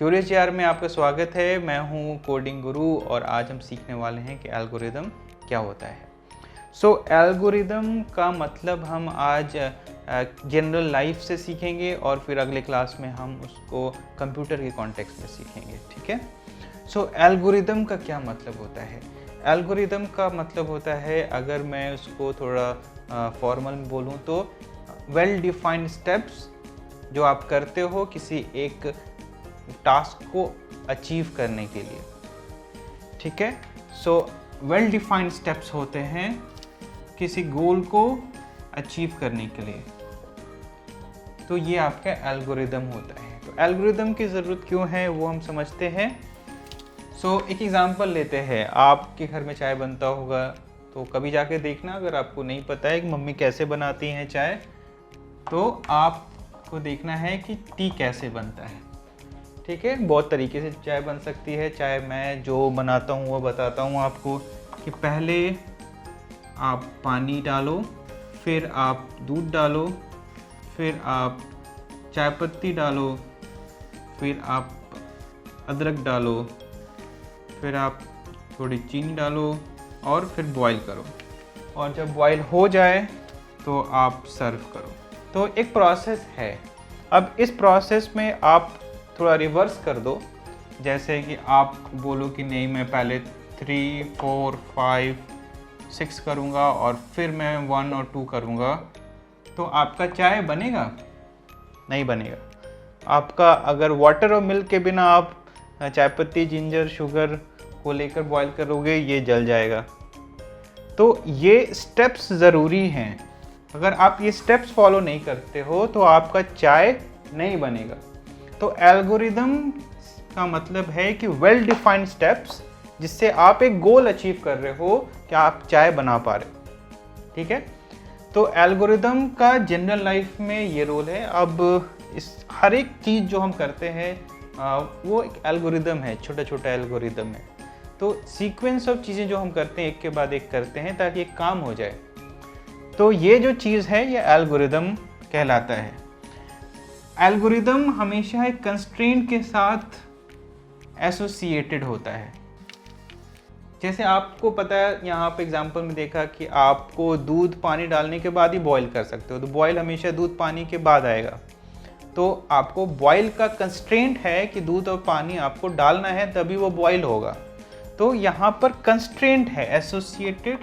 Curious jar में आपका स्वागत है। मैं हूं कोडिंग गुरु और आज हम सीखने वाले हैं कि एल्गोरिदम क्या होता है। एल्गोरिदम का मतलब हम आज जनरल लाइफ से सीखेंगे और फिर अगले क्लास में हम उसको कंप्यूटर के कॉन्टेक्स्ट में सीखेंगे, ठीक है। एल्गोरिदम का क्या मतलब होता है? एल्गोरिदम का मतलब होता है, अगर मैं उसको थोड़ा फॉर्मल में बोलूँ तो वेल डिफाइंड स्टेप्स जो आप करते हो किसी एक टास्क को अचीव करने के लिए, ठीक है। वेल डिफाइंड स्टेप्स होते हैं किसी गोल को अचीव करने के लिए, तो ये आपका एल्गोरिदम होता है। तो एल्गोरिदम की ज़रूरत क्यों है वो हम समझते हैं। एक एग्जांपल लेते हैं। आपके घर में चाय बनता होगा, तो कभी जाके देखना, अगर आपको नहीं पता है कि मम्मी कैसे बनाती हैं चाय, तो आपको देखना है कि टी कैसे बनता है, ठीक है। बहुत तरीके से चाय बन सकती है। चाय मैं जो बनाता हूँ वो बताता हूँ आपको कि पहले आप पानी डालो, फिर आप दूध डालो, फिर आप चाय पत्ती डालो, फिर आप अदरक डालो, फिर आप थोड़ी चीनी डालो और फिर बॉईल करो, और जब बॉईल हो जाए तो आप सर्व करो। तो एक प्रोसेस है। अब इस प्रोसेस में आप थोड़ा रिवर्स कर दो, जैसे कि आप बोलो कि नहीं, मैं पहले 3, 4, 5, 6 करूँगा और फिर मैं 1 और 2 करूँगा, तो आपका चाय बनेगा? नहीं बनेगा। आपका अगर वाटर और मिल्क के बिना आप चाय पत्ती, जिंजर, शुगर को लेकर बॉईल करोगे, ये जल जाएगा। तो ये स्टेप्स ज़रूरी हैं। अगर आप ये स्टेप्स फॉलो नहीं करते हो तो आपका चाय नहीं बनेगा। तो एल्गोरिदम का मतलब है कि वेल डिफाइंड स्टेप्स जिससे आप एक गोल अचीव कर रहे हो कि आप चाय बना पा रहे हो, ठीक है। तो एल्गोरिदम का जनरल लाइफ में ये रोल है। अब इस हर एक चीज़ जो हम करते हैं वो एक एल्गोरिदम है, छोटा छोटा एल्गोरिदम है। तो सीक्वेंस ऑफ चीज़ें जो हम करते हैं एक के बाद एक करते हैं ताकि एक काम हो जाए, तो ये जो चीज़ है ये एल्गोरिदम कहलाता है। एल्गोरिदम हमेशा एक कंस्ट्रेंट के साथ एसोसिएटेड होता है। जैसे आपको पता है, यहाँ पे एग्जांपल में देखा कि आपको दूध पानी डालने के बाद ही बॉईल कर सकते हो, तो बॉईल हमेशा दूध पानी के बाद आएगा। तो आपको बॉईल का कंस्ट्रेंट है कि दूध और पानी आपको डालना है, तभी वो बॉईल होगा। तो यहाँ पर कंस्ट्रेंट है, एसोसिएटेड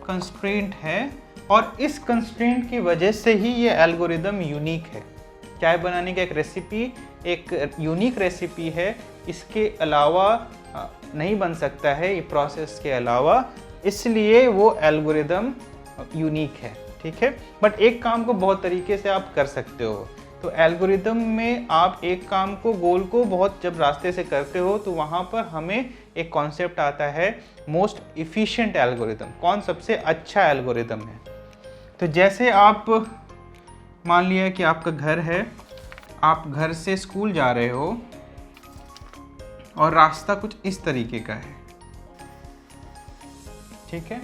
कंस्ट्रेंट है, और इस कंस्ट्रेंट की वजह से ही ये एल्गोरिदम यूनिक है। चाय बनाने का एक रेसिपी एक यूनिक रेसिपी है, इसके अलावा नहीं बन सकता है, ये प्रोसेस के अलावा, इसलिए वो एल्गोरिदम यूनिक है, ठीक है। बट एक काम को बहुत तरीके से आप कर सकते हो। तो एल्गोरिदम में आप एक काम को, गोल को बहुत जब रास्ते से करते हो, तो वहाँ पर हमें एक कॉन्सेप्ट आता है मोस्ट इफ़िशिएंट एल्गोरिदम। कौन सबसे अच्छा एल्गोरिदम है। तो जैसे आप मान लिया कि आपका घर है, आप घर से स्कूल जा रहे हो और रास्ता कुछ इस तरीके का है, ठीक है।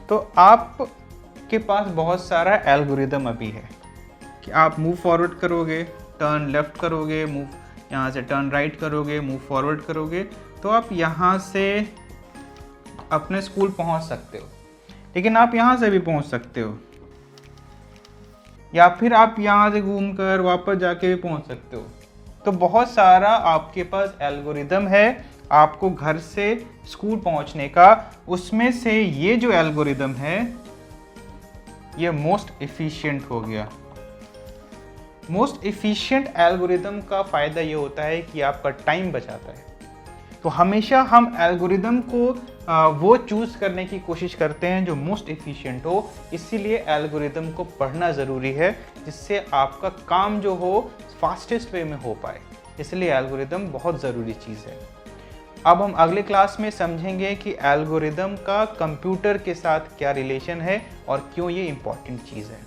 तो आपके पास बहुत सारा एल्गोरिदम अभी है कि आप मूव फॉरवर्ड करोगे, टर्न लेफ्ट करोगे, मूव यहाँ से टर्न राइट करोगे, मूव फॉरवर्ड करोगे, तो आप यहाँ से अपने स्कूल पहुँच सकते हो। लेकिन आप यहाँ से भी पहुँच सकते हो, या फिर आप यहाँ से घूमकर वापस जाके भी पहुँच सकते हो। तो बहुत सारा आपके पास एल्गोरिदम है आपको घर से स्कूल पहुँचने का। उसमें से ये जो एल्गोरिदम है ये मोस्ट एफिशिएंट हो गया। मोस्ट एफिशिएंट एल्गोरिदम का फ़ायदा ये होता है कि आपका टाइम बचाता है। तो हमेशा हम एल्गोरिदम को वो चूज़ करने की कोशिश करते हैं जो मोस्ट एफिशिएंट हो। इसीलिए एल्गोरिदम को पढ़ना ज़रूरी है, जिससे आपका काम जो हो फास्टेस्ट वे में हो पाए। इसलिए एल्गोरिदम बहुत ज़रूरी चीज़ है। अब हम अगले क्लास में समझेंगे कि एल्गोरिदम का कंप्यूटर के साथ क्या रिलेशन है और क्यों ये इम्पॉर्टेंट चीज़ है।